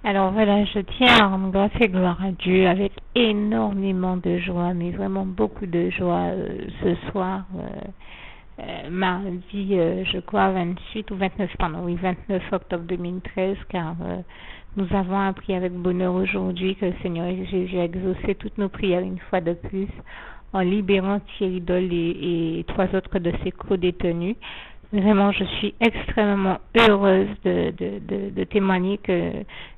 Alors voilà, je tiens à rendre grâce et gloire à Dieu avec énormément de joie, mais vraiment beaucoup de joie ce soir, mardi, je crois 28 ou 29, pardon, oui, 29 octobre 2013, car nous avons appris avec bonheur aujourd'hui que le Seigneur Jésus a exaucé toutes nos prières une fois de plus en libérant Thierry Doll et trois autres de ses co-détenus. Vraiment, je suis extrêmement heureuse de témoigner que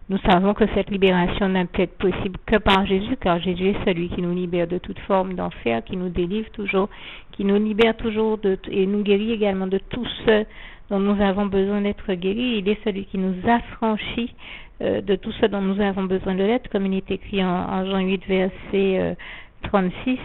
nous savons que cette libération n'a pu être possible que par Jésus, car Jésus est celui qui nous libère de toute forme d'enfer, qui nous délivre toujours, qui nous libère toujours et nous guérit également de tout ce dont nous avons besoin d'être guéris. Il est celui qui nous affranchit de tout ce dont nous avons besoin de l'être, comme il est écrit en Jean 8, verset 36,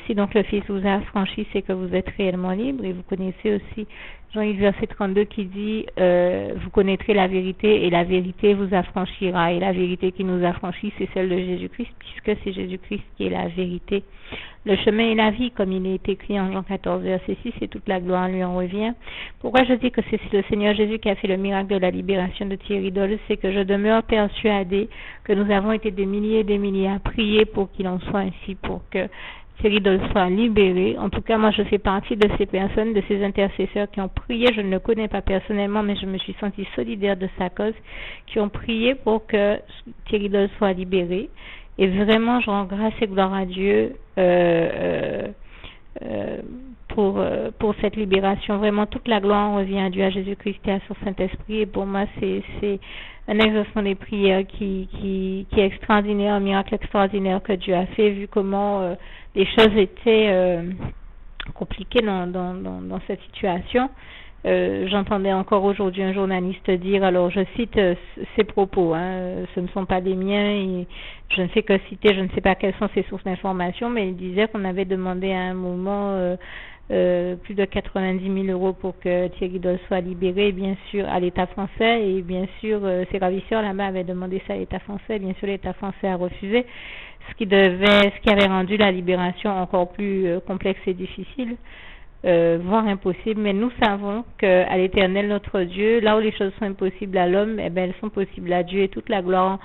si donc le Fils vous a affranchi, c'est que vous êtes réellement libre. Et vous connaissez aussi Jean 8, verset 32 qui dit vous connaîtrez la vérité et la vérité vous affranchira. Et la vérité qui nous affranchit, c'est celle de Jésus-Christ, puisque c'est Jésus-Christ qui est la vérité. Le chemin et la vie, comme il est écrit en Jean 14, verset 6, et toute la gloire lui en revient. Pourquoi je dis que c'est le Seigneur Jésus qui a fait le miracle de la libération de Thierry Doll? C'est que je demeure persuadée que nous avons été des milliers et des milliers à prier pour qu'il en soit ainsi, pour que Thierry Doll soit libéré. En tout cas, moi, je fais partie de ces personnes, de ces intercesseurs qui ont prié. Je ne le connais pas personnellement, mais je me suis sentie solidaire de sa cause, qui ont prié pour que Thierry Doll soit libéré. Et vraiment, je rends grâce et gloire à Dieu pour cette libération. Vraiment, toute la gloire revient à Dieu, à Jésus-Christ et à son Saint-Esprit. Et pour moi, c'est un exaucement des prières qui est extraordinaire, un miracle extraordinaire que Dieu a fait, vu comment les choses étaient compliquées dans cette situation. J'entendais encore aujourd'hui un journaliste dire, alors je cite ses propos, ce ne sont pas les miens, et je ne fais que citer, je ne sais pas quelles sont ses sources d'information, mais il disait qu'on avait demandé à un moment plus de 90 000 euros pour que Thierry Doll soit libéré, bien sûr, à l'État français, et bien sûr, ses ravisseurs là-bas avaient demandé ça à l'État français, et bien sûr, l'État français a refusé, ce qui avait rendu la libération encore plus complexe et difficile. Voire impossible, mais nous savons qu'à l'Éternel notre Dieu, là où les choses sont impossibles à l'homme, eh bien, elles sont possibles à Dieu, et toute la gloire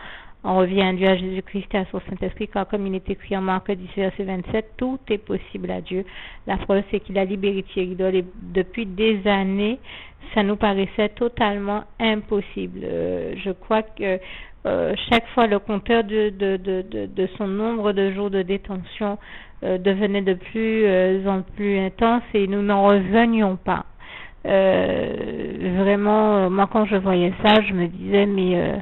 en revient à Dieu, à Jésus-Christ et à son Saint-Esprit, car comme il est écrit en Marc 10, verset 27, tout est possible à Dieu. La preuve, c'est qu'il a libéré Thierry Doll, et depuis des années, ça nous paraissait totalement impossible. Je crois que chaque fois le compteur de son nombre de jours de détention devenait de plus en plus intense, et nous n'en revenions pas. Vraiment, moi quand je voyais ça, je me disais mais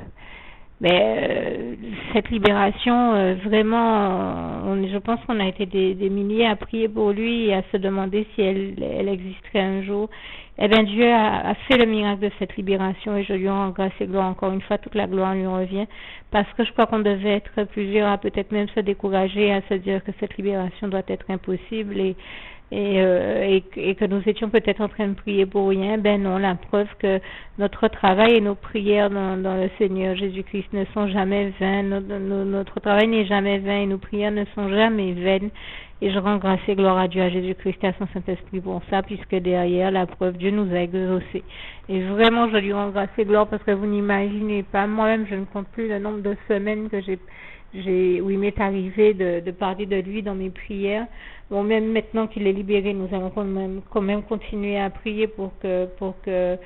cette libération, vraiment, je pense qu'on a été des milliers à prier pour lui et à se demander si elle existerait un jour. Eh bien, Dieu a fait le miracle de cette libération, et je lui rends grâce et gloire encore une fois, toute la gloire lui revient, parce que je crois qu'on devait être plusieurs à peut-être même se décourager, à se dire que cette libération doit être impossible, et que nous étions peut-être en train de prier pour rien. Ben non, la preuve que notre travail et nos prières dans le Seigneur Jésus-Christ ne sont jamais vains, notre travail n'est jamais vain, et nos prières ne sont jamais vaines, et je rends grâce et gloire à Dieu, à Jésus-Christ et à son Saint-Esprit pour ça, puisque derrière, la preuve, Dieu nous a exaucés. Et vraiment, je lui rends grâce et gloire, parce que vous n'imaginez pas, moi-même, je ne compte plus le nombre de semaines que où il m'est arrivé de parler de lui dans mes prières. Bon, même maintenant qu'il est libéré, nous allons quand même continuer à prier pour que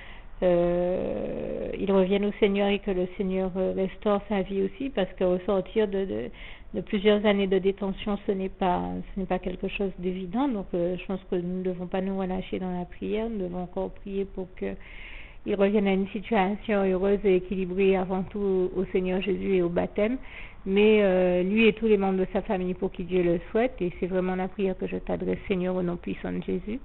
il revienne au Seigneur, et que le Seigneur restaure sa vie aussi, parce que ressortir de plusieurs années de détention, ce n'est pas quelque chose d'évident. Donc je pense que nous ne devons pas nous relâcher dans la prière, nous devons encore prier pour que il revienne à une situation heureuse et équilibrée, avant tout au Seigneur Jésus et au baptême, mais lui et tous les membres de sa famille, pour qui Dieu le souhaite, et c'est vraiment la prière que je t'adresse, Seigneur, au nom puissant de Jésus.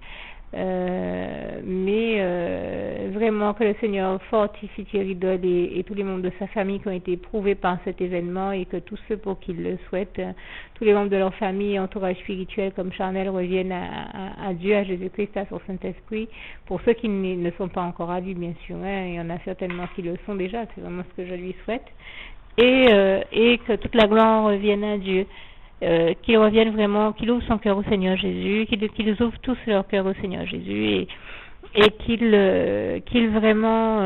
Vraiment que le Seigneur fortifie Thierry Doll et tous les membres de sa famille qui ont été éprouvés par cet événement, et que tous ceux pour qui ils le souhaitent, tous les membres de leur famille et entourage spirituel comme charnel, reviennent à Dieu, à Jésus-Christ, à son Saint-Esprit. Pour ceux qui ne sont pas encore à lui, bien sûr, il y en a certainement qui le sont déjà, c'est vraiment ce que je lui souhaite, et que toute la gloire revienne à Dieu. Qu'ils reviennent vraiment, qu'ils ouvrent son cœur au Seigneur Jésus, qu'ils ouvrent tous leur cœur au Seigneur Jésus, et qu'il vraiment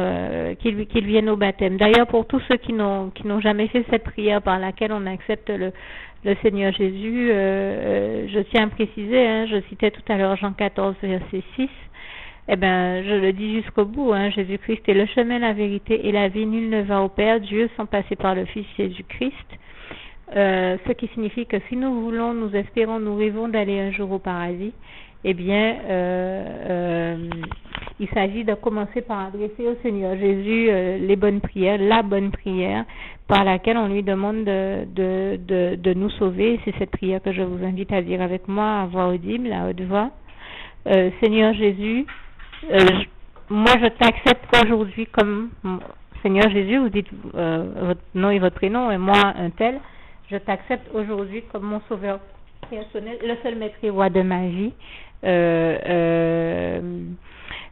qu'il vienne au baptême. D'ailleurs, pour tous ceux qui n'ont jamais fait cette prière par laquelle on accepte le Seigneur Jésus, je tiens à préciser, je citais tout à l'heure Jean 14 verset 6. Eh ben, je le dis jusqu'au bout, Jésus-Christ est le chemin, la vérité et la vie. Nul ne va au Père, Dieu, sans passer par le Fils Jésus-Christ. Ce qui signifie que si nous voulons, nous espérons, nous rêvons d'aller un jour au paradis, eh bien, il s'agit de commencer par adresser au Seigneur Jésus les bonnes prières, la bonne prière par laquelle on lui demande de nous sauver. C'est cette prière que je vous invite à dire avec moi à voix audible, à haute voix. Seigneur Jésus, moi je t'accepte aujourd'hui comme Seigneur Jésus, vous dites votre nom et votre prénom, et moi un tel, je t'accepte aujourd'hui comme mon sauveur personnel, le seul maître et roi de ma vie.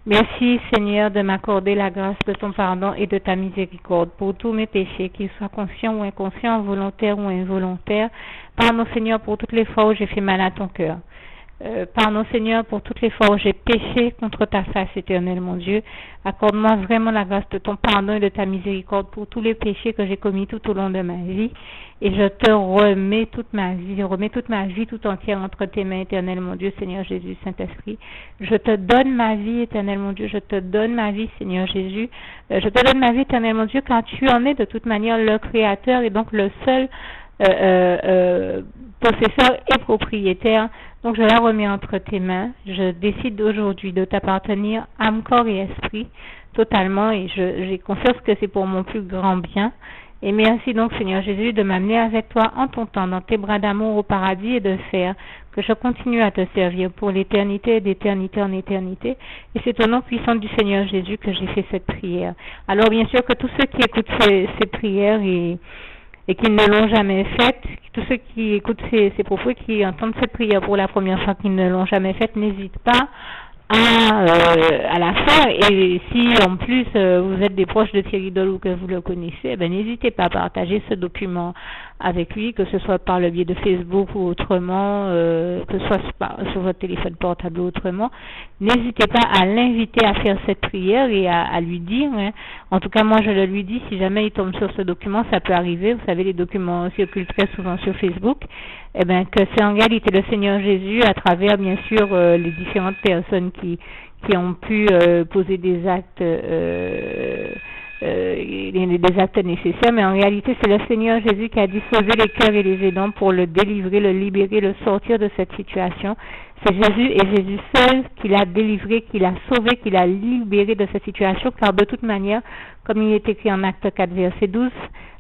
Merci Seigneur de m'accorder la grâce de ton pardon et de ta miséricorde pour tous mes péchés, qu'ils soient conscients ou inconscients, volontaires ou involontaires. Pardon Seigneur pour toutes les fois où j'ai fait mal à ton cœur. Pardon Seigneur pour toutes les fois où j'ai péché contre ta face éternelle, mon Dieu. Accorde-moi vraiment la grâce de ton pardon et de ta miséricorde pour tous les péchés que j'ai commis tout au long de ma vie. Et je te remets toute ma vie, tout entière entre tes mains, éternel, mon Dieu, Seigneur Jésus, Saint-Esprit. Je te donne ma vie, éternel, mon Dieu, je te donne ma vie, Seigneur Jésus. Je te donne ma vie, éternel, mon Dieu, quand tu en es de toute manière le Créateur et donc le seul possesseur et propriétaire. Donc je la remets entre tes mains. Je décide aujourd'hui de t'appartenir âme, corps et esprit totalement, et j'ai confiance que c'est pour mon plus grand bien. Et merci donc Seigneur Jésus de m'amener avec toi en ton temps dans tes bras d'amour au paradis et de faire que je continue à te servir pour l'éternité et d'éternité en éternité. Et c'est au nom puissant du Seigneur Jésus que j'ai fait cette prière. Alors bien sûr que tous ceux qui écoutent ces prières et qui ne l'ont jamais faite, tous ceux qui écoutent ces propos, qui entendent cette prière pour la première fois, qui ne l'ont jamais faite, n'hésitent pas à la faire. Et si en plus vous êtes des proches de Thierry Doll ou que vous le connaissez, n'hésitez pas à partager ce document avec lui, que ce soit par le biais de Facebook ou autrement, que ce soit sur votre téléphone portable ou autrement. N'hésitez pas à l'inviter à faire cette prière et à lui dire, en tout cas moi je le lui dis, si jamais il tombe sur ce document, ça peut arriver, vous savez les documents circulent très souvent sur Facebook, que c'est en réalité le Seigneur Jésus à travers bien sûr les différentes personnes qui ont pu poser des actes nécessaires, mais en réalité c'est le Seigneur Jésus qui a disposé les cœurs et les aidants pour le délivrer, le libérer, le sortir de cette situation. C'est Jésus et Jésus seul qui l'a délivré, qui l'a sauvé, qui l'a libéré de cette situation, car de toute manière, comme il est écrit en Acte 4 verset 12,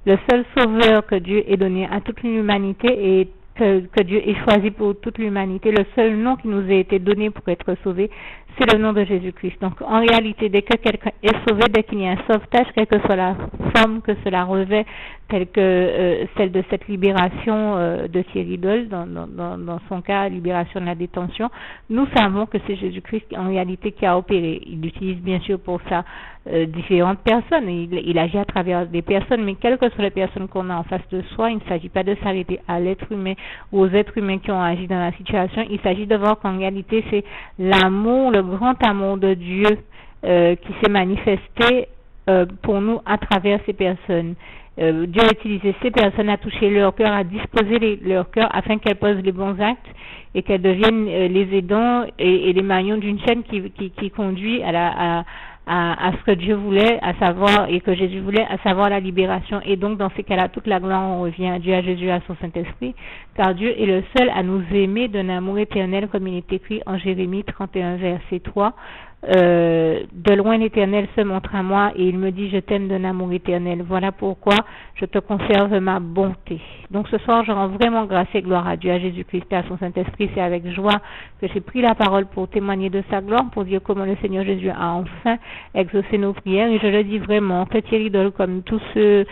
le seul sauveur que Dieu ait donné à toute l'humanité et que Dieu ait choisi pour toute l'humanité, le seul nom qui nous a été donné pour être sauvé, c'est le nom de Jésus-Christ. Donc en réalité, dès que quelqu'un est sauvé, dès qu'il y a un sauvetage, quelle que soit la forme que cela revêt, telle que celle de cette libération de Thierry Doll, dans son cas, libération de la détention, nous savons que c'est Jésus-Christ en réalité qui a opéré. Il utilise bien sûr pour ça différentes personnes, il agit à travers des personnes, mais quelles que soient les personnes qu'on a en face de soi, il ne s'agit pas de s'arrêter à l'être humain ou aux êtres humains qui ont agi dans la situation, il s'agit de voir qu'en réalité c'est l'amour, le grand amour de Dieu qui s'est manifesté pour nous à travers ces personnes. Dieu a utilisé ces personnes à toucher leur cœur, à disposer leur cœur afin qu'elles posent les bons actes et qu'elles deviennent les aidants et les maillons d'une chaîne qui conduit à ce que Dieu voulait, à savoir, et que Jésus voulait, à savoir la libération. Et donc, dans ces cas-là, toute la gloire en revient à Dieu, à Jésus, à son Saint-Esprit, car Dieu est le seul à nous aimer d'un amour éternel, comme il est écrit en Jérémie 31, verset 3. De loin l'Éternel se montre à moi et il me dit je t'aime d'un amour éternel, voilà pourquoi je te conserve ma bonté. Donc ce soir je rends vraiment grâce et gloire à Dieu, à Jésus-Christ et à son Saint-Esprit. C'est avec joie que j'ai pris la parole pour témoigner de sa gloire, pour dire comment le Seigneur Jésus a enfin exaucé nos prières, et je le dis vraiment que Thierry Doll, comme tous ceux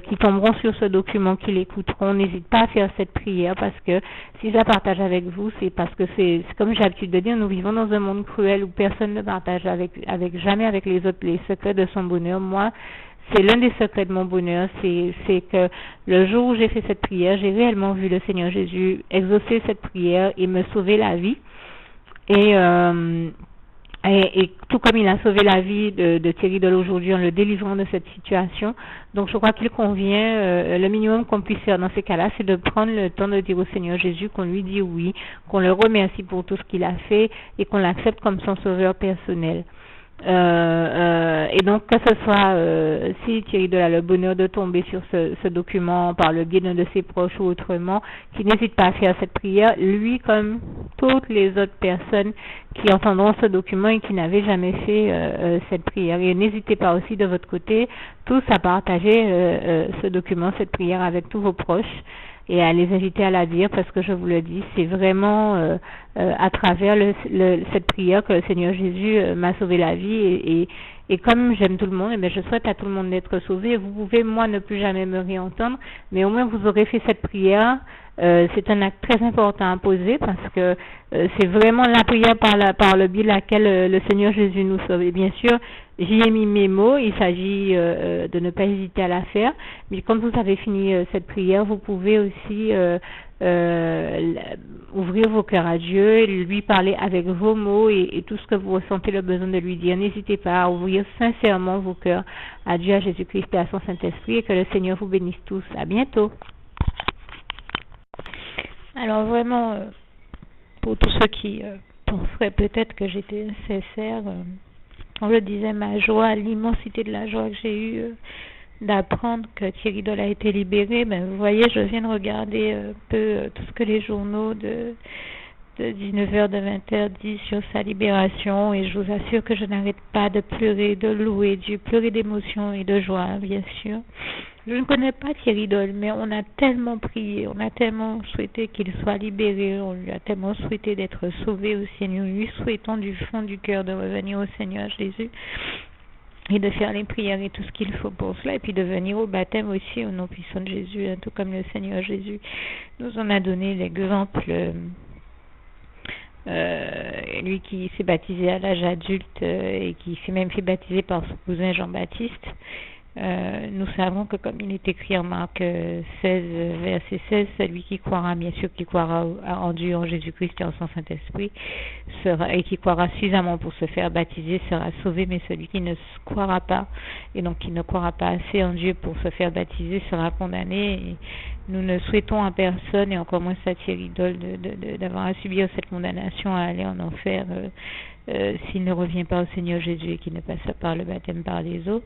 qui tomberont sur ce document, qui l'écouteront, n'hésite pas à faire cette prière, parce que si je la partage avec vous, c'est parce que c'est comme j'ai l'habitude de dire, nous vivons dans un monde cruel où personne ne partage jamais avec les autres les secrets de son bonheur. Moi, c'est l'un des secrets de mon bonheur, c'est que le jour où j'ai fait cette prière, j'ai réellement vu le Seigneur Jésus exaucer cette prière et me sauver la vie. Et Et tout comme il a sauvé la vie de Thierry Dole aujourd'hui en le délivrant de cette situation. Donc je crois qu'il convient, le minimum qu'on puisse faire dans ces cas-là, c'est de prendre le temps de dire au Seigneur Jésus qu'on lui dit oui, qu'on le remercie pour tout ce qu'il a fait et qu'on l'accepte comme son sauveur personnel. Et donc que ce soit si Thierry Dole a le bonheur de tomber sur ce document par le biais d'un de ses proches ou autrement, qu'il n'hésite pas à faire cette prière, lui comme toutes les autres personnes qui entendront ce document et qui n'avaient jamais fait cette prière. Et n'hésitez pas aussi de votre côté tous à partager ce document, cette prière avec tous vos proches et à les inviter à la dire, parce que je vous le dis, c'est vraiment à travers cette prière que le Seigneur Jésus m'a sauvé la vie et comme j'aime tout le monde, je souhaite à tout le monde d'être sauvé. Vous pouvez, moi, ne plus jamais me réentendre, mais au moins vous aurez fait cette prière. C'est un acte très important à poser parce que c'est vraiment la prière par le biais de laquelle le Seigneur Jésus nous sauve. Et bien sûr, j'y ai mis mes mots, il s'agit de ne pas hésiter à la faire, mais quand vous avez fini cette prière, vous pouvez aussi ouvrir vos cœurs à Dieu et lui parler avec vos mots et tout ce que vous ressentez le besoin de lui dire. N'hésitez pas à ouvrir sincèrement vos cœurs à Dieu, à Jésus-Christ et à son Saint-Esprit, et que le Seigneur vous bénisse tous. À bientôt. Alors vraiment, pour tous ceux qui penseraient peut-être que j'étais insincère, on le disait, ma joie, l'immensité de la joie que j'ai eue d'apprendre que Thierry Dole a été libéré, vous voyez, je viens de regarder un peu tout ce que les journaux de 19h, de 20h disent sur sa libération, et je vous assure que je n'arrête pas de pleurer, de louer Dieu, pleurer d'émotion et de joie, bien sûr. Je ne connais pas Thierry Dole, mais on a tellement prié, on a tellement souhaité qu'il soit libéré, on lui a tellement souhaité d'être sauvé aussi, nous lui souhaitons du fond du cœur de revenir au Seigneur Jésus et de faire les prières et tout ce qu'il faut pour cela, et puis de venir au baptême aussi au nom puissant de Jésus, tout comme le Seigneur Jésus nous en a donné l'exemple. Lui qui s'est baptisé à l'âge adulte et qui s'est même fait baptiser par son cousin Jean-Baptiste. Nous savons que comme il est écrit en Marc 16, verset 16, celui qui croira, bien sûr, qui croira en Dieu, en Jésus-Christ et en son Saint-Esprit, et qui croira suffisamment pour se faire baptiser sera sauvé, mais celui qui ne croira pas, et donc qui ne croira pas assez en Dieu pour se faire baptiser, sera condamné. Et nous ne souhaitons à personne, et encore moins à Thierry Dole, d'avoir à subir cette condamnation, à aller en enfer, s'il ne revient pas au Seigneur Jésus et qu'il ne passe pas par le baptême par les eaux.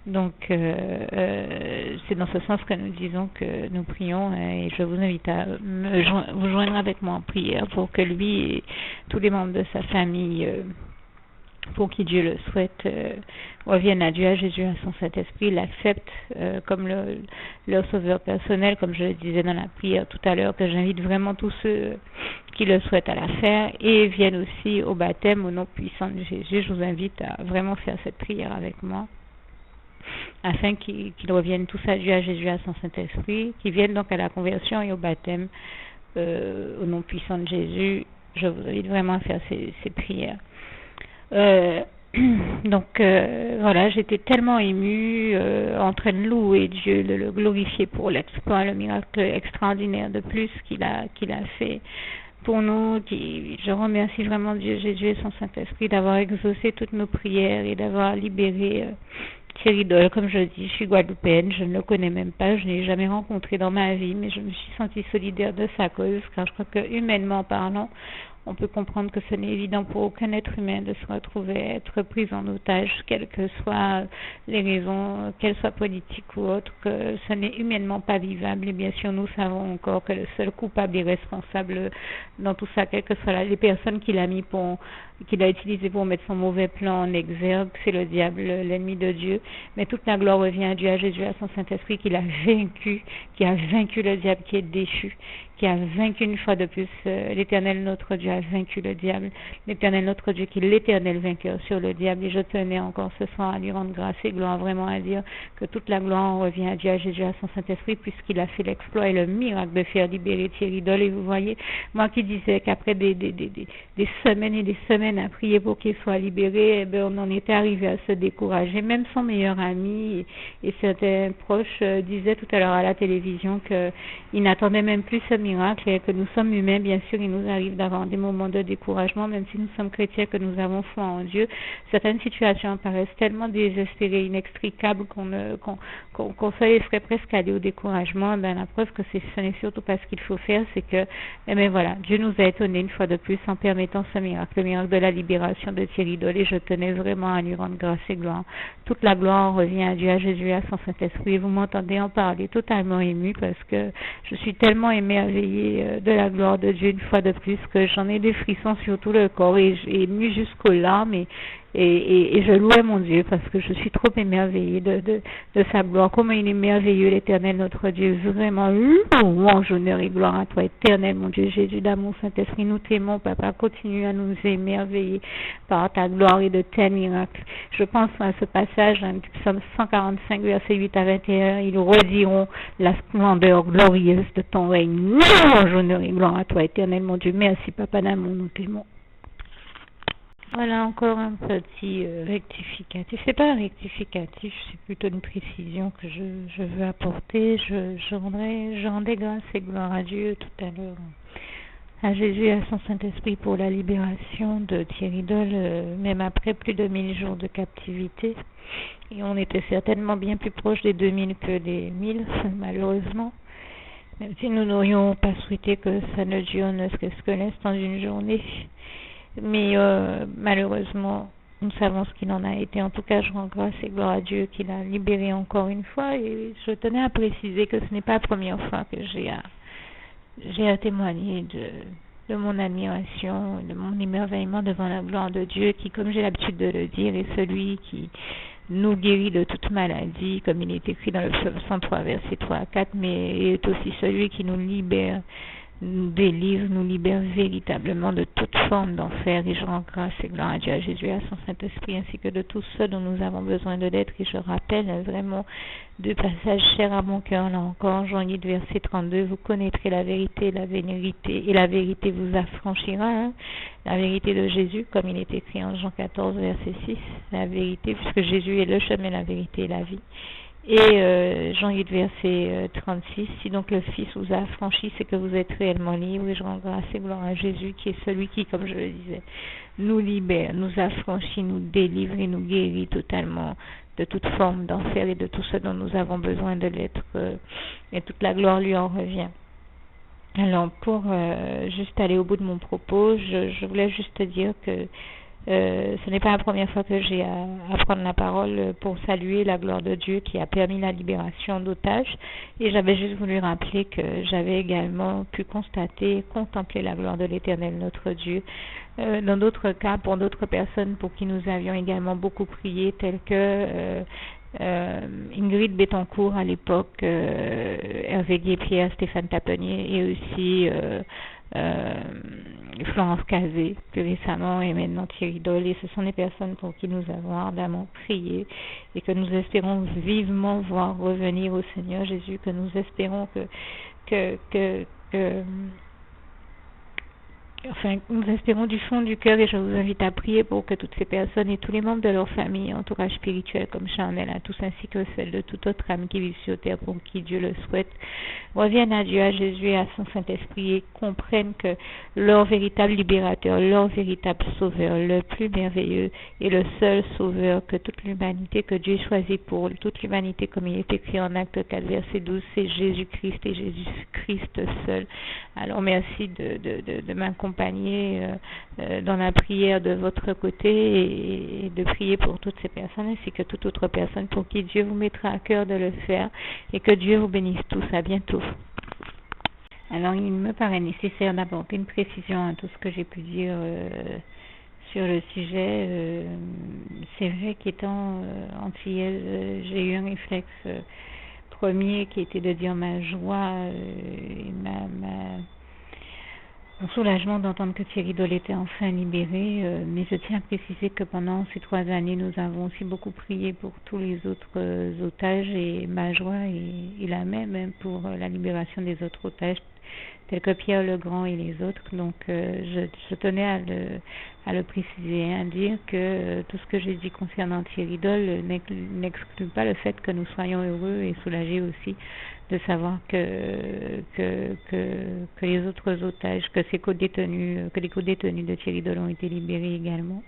Donc c'est dans ce sens que nous disons que nous prions, et je vous invite à vous joindre avec moi en prière pour que lui et tous les membres de sa famille, pour qui Dieu le souhaite, reviennent à Dieu, à Jésus, à son Saint-Esprit, l'acceptent comme leur sauveur personnel, comme je le disais dans la prière tout à l'heure, que j'invite vraiment tous ceux qui le souhaitent à la faire, et viennent aussi au baptême au nom puissant de Jésus. Je vous invite à vraiment faire cette prière avec moi, afin qu'ils reviennent tous à Dieu, à Jésus, à son Saint-Esprit, qu'ils viennent donc à la conversion et au baptême au nom puissant de Jésus. Je vous invite vraiment à faire ces prières. Donc voilà, j'étais tellement émue, en train de louer Dieu, de le glorifier pour l'exploit, le miracle extraordinaire de plus qu'il a fait pour nous. Je remercie vraiment Dieu, Jésus et son Saint-Esprit d'avoir exaucé toutes nos prières et d'avoir libéré Thierry Dole. Comme je dis, je suis guadeloupéenne, je ne le connais même pas, je ne l'ai jamais rencontré dans ma vie, mais je me suis sentie solidaire de sa cause, car je crois que humainement parlant, on peut comprendre que ce n'est évident pour aucun être humain de se retrouver être pris en otage, quelles que soient les raisons, qu'elles soient politiques ou autres, que ce n'est humainement pas vivable. Et bien sûr, nous savons encore que le seul coupable et responsable dans tout ça, quelles que soient les personnes qu'il a utilisées pour mettre son mauvais plan en exergue, c'est le diable, l'ennemi de Dieu. Mais toute la gloire revient à Dieu, à Jésus, à son Saint-Esprit, qui a vaincu le diable, qui est déchu, qui a vaincu une fois de plus. L'Éternel notre Dieu a vaincu le diable. L'Éternel notre Dieu qui est l'Éternel vainqueur sur le diable. Et je tenais encore ce soir à lui rendre grâce et gloire, vraiment à dire que toute la gloire revient à Dieu, à Jésus, à son Saint-Esprit, puisqu'il a fait l'exploit et le miracle de faire libérer Thierry Dole. Et vous voyez, moi qui disais qu'après des semaines et des semaines semaines à prier pour qu'il soit libéré, eh bien, on en était arrivé à se décourager. Même son meilleur ami et certains proches disaient tout à l'heure à la télévision qu'ils n'attendaient même plus ce miracle et que nous sommes humains. Bien sûr, il nous arrive d'avoir des moments de découragement, même si nous sommes chrétiens, que nous avons foi en Dieu. Certaines situations paraissent tellement désespérées, inextricables qu'on serait presque aller au découragement. Ben, la preuve que ce n'est surtout pas ce qu'il faut faire, c'est que, eh bien, voilà, Dieu nous a étonnés une fois de plus en permettant ce miracle, le miracle de la libération de Thierry Dole, et je tenais vraiment à lui rendre grâce et gloire. Toute la gloire revient à Dieu, à Jésus, à son Saint-Esprit. Vous m'entendez en parler totalement ému parce que je suis tellement émerveillée de la gloire de Dieu une fois de plus que j'en ai des frissons sur tout le corps et j'ai ému jusqu'aux larmes et je louais mon Dieu parce que je suis trop émerveillée de sa gloire. Comment il est merveilleux, l'Éternel, notre Dieu. Vraiment, louange, honneur et gloire à toi, Éternel, mon Dieu, Jésus d'amour, Saint-Esprit. Nous t'aimons, Papa. Continue à nous émerveiller par ta gloire et de tels miracles. Je pense à ce passage, du psaume 145, verset 8 à 21. Ils rediront la splendeur glorieuse de ton règne. Louange, honneur et gloire à toi, Éternel, mon Dieu. Merci, Papa d'amour, nous t'aimons. Voilà encore un petit rectificatif. C'est pas un rectificatif, c'est plutôt une précision que je veux apporter. Je rendais grâce et gloire à Dieu tout à l'heure, à Jésus et à son Saint-Esprit pour la libération de Thierry Dole, même après plus de 1000 jours de captivité. Et on était certainement bien plus proche des 2000 que des 1000, malheureusement. Même si nous n'aurions pas souhaité que ça ne dure ne serait-ce que l'instant d'une journée. Mais malheureusement, nous savons ce qu'il en a été. En tout cas, je rends grâce et gloire à Dieu qu'il a libéré encore une fois. Et je tenais à préciser que ce n'est pas la première fois que j'ai à témoigner de mon admiration, de mon émerveillement devant la gloire de Dieu, qui, comme j'ai l'habitude de le dire, est celui qui nous guérit de toute maladie, comme il est écrit dans le psaume 103, versets 3 à 4, mais est aussi celui qui nous libère, nous délivre, nous libère véritablement de toute forme d'enfer. Et je rends grâce et gloire à Dieu, à Jésus, à son Saint-Esprit, ainsi que de tout ce dont nous avons besoin de l'être. Et je rappelle vraiment deux passages chers à mon cœur, là encore, Jean 8, verset 32, vous connaîtrez la vérité, et la vérité vous affranchira. La vérité de Jésus, comme il est écrit en Jean 14, verset 6, la vérité, puisque Jésus est le chemin, la vérité et la vie. Et Jean 8, verset 36, si donc le Fils vous a affranchi, c'est que vous êtes réellement libre. Et je rends grâce et gloire à Jésus, qui est celui qui, comme je le disais, nous libère, nous affranchit, nous délivre et nous guérit totalement de toute forme d'enfer et de tout ce dont nous avons besoin de l'être. Et toute la gloire lui en revient. Alors, pour juste aller au bout de mon propos, je voulais juste dire que ce n'est pas la première fois que j'ai à prendre la parole pour saluer la gloire de Dieu qui a permis la libération d'otages. Et j'avais juste voulu rappeler que j'avais également pu constater et contempler la gloire de l'Éternel, notre Dieu. Dans d'autres cas, pour d'autres personnes pour qui nous avions également beaucoup prié, telles que Ingrid Bettencourt à l'époque, Hervé Guépierre, Stéphane Tapenier et aussi Florence Cazé, plus récemment, et maintenant Thierry Dole. Et ce sont des personnes pour qui nous avons ardemment prié et que nous espérons vivement voir revenir au Seigneur Jésus, que nous espérons nous espérons du fond du cœur, et je vous invite à prier pour que toutes ces personnes et tous les membres de leur famille, entourage spirituel comme Charnel à tous, ainsi que celle de toute autre âme qui vit sur terre pour qui Dieu le souhaite, reviennent à Dieu, à Jésus et à son Saint-Esprit, et comprennent que leur véritable libérateur, leur véritable sauveur, le plus merveilleux et le seul sauveur que toute l'humanité, que Dieu choisit pour toute l'humanité, comme il est écrit en Acte 4, verset 12, c'est Jésus-Christ et Jésus-Christ seul. Alors merci de m'accompagner dans la prière de votre côté et de prier pour toutes ces personnes ainsi que toute autre personne pour qui Dieu vous mettra à cœur de le faire, et que Dieu vous bénisse tous. À bientôt. Alors il me paraît nécessaire d'apporter une précision à tout ce que j'ai pu dire sur le sujet. C'est vrai qu'étant antillaise, j'ai eu un réflexe premier qui était de dire ma joie, Mon soulagement d'entendre que Thierry Doll était enfin libéré, mais je tiens à préciser que pendant ces 3 années, nous avons aussi beaucoup prié pour tous les autres otages et ma joie est la même hein, pour la libération des autres otages, tels que Pierre Legrand et les autres. Donc, je tenais à le préciser, à dire que tout ce que j'ai dit concernant Thierry Doll n'exclut pas le fait que nous soyons heureux et soulagés aussi de savoir que les autres otages, que les co-détenus de Thierry Doll ont été libérés également.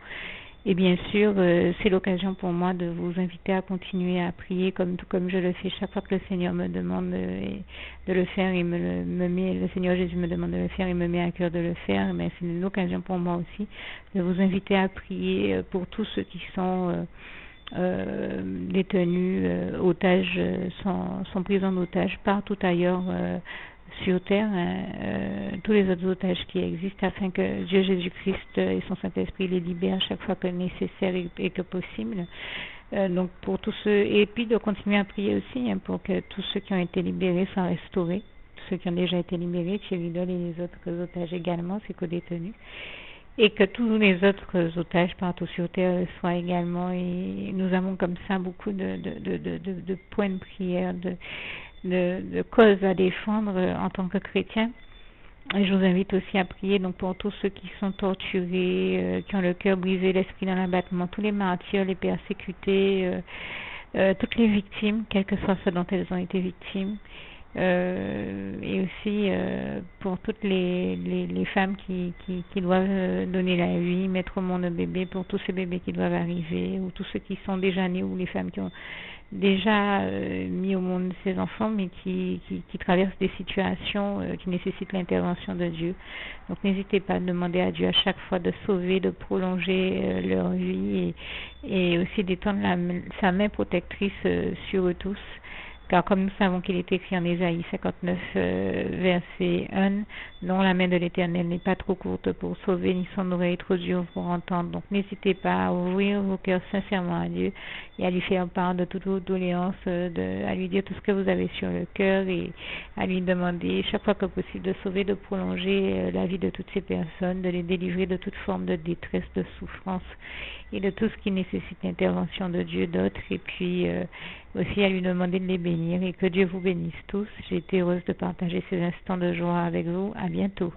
Et bien sûr, c'est l'occasion pour moi de vous inviter à continuer à prier tout comme je le fais chaque fois que le Seigneur me demande de le faire et le Seigneur Jésus me demande de le faire et me met à cœur de le faire. Mais c'est une occasion pour moi aussi de vous inviter à prier pour tous ceux qui sont détenus, otages, sont pris en otage partout ailleurs sur terre, tous les autres otages qui existent, afin que Dieu Jésus-Christ et son Saint-Esprit les libèrent chaque fois que nécessaire et que possible. Donc pour tous ceux, et puis de continuer à prier aussi hein, pour que tous ceux qui ont été libérés soient restaurés, tous ceux qui ont déjà été libérés, Thierry Doll et les autres otages également, ces co-détenus, et que tous les autres otages partout sur terre soient également, et nous avons comme ça beaucoup de points de prière, de causes à défendre en tant que chrétiens. Et je vous invite aussi à prier donc pour tous ceux qui sont torturés, qui ont le cœur brisé, l'esprit dans l'abattement, tous les martyrs, les persécutés, toutes les victimes, quel que soit ce dont elles ont été victimes. Et aussi pour toutes les femmes qui doivent donner la vie, mettre au monde un bébé, pour tous ces bébés qui doivent arriver, ou tous ceux qui sont déjà nés, ou les femmes qui ont déjà mis au monde ces enfants, mais qui traversent des situations qui nécessitent l'intervention de Dieu. Donc n'hésitez pas à demander à Dieu à chaque fois de sauver, de prolonger leur vie et aussi d'étendre sa main protectrice sur eux tous. Car comme nous savons qu'il est écrit en Ésaïe 59, verset 1, non, la main de l'Éternel n'est pas trop courte pour sauver, ni son oreille trop dure pour entendre. Donc n'hésitez pas à ouvrir vos cœurs sincèrement à Dieu et à lui faire part de toutes vos doléances, à lui dire tout ce que vous avez sur le cœur et à lui demander chaque fois que possible de sauver, de prolonger la vie de toutes ces personnes, de les délivrer de toute forme de détresse, de souffrance et de tout ce qui nécessite l'intervention de Dieu, d'autres, et puis aussi à lui demander de les bénir et que Dieu vous bénisse tous. J'ai été heureuse de partager ces instants de joie avec vous. À bientôt.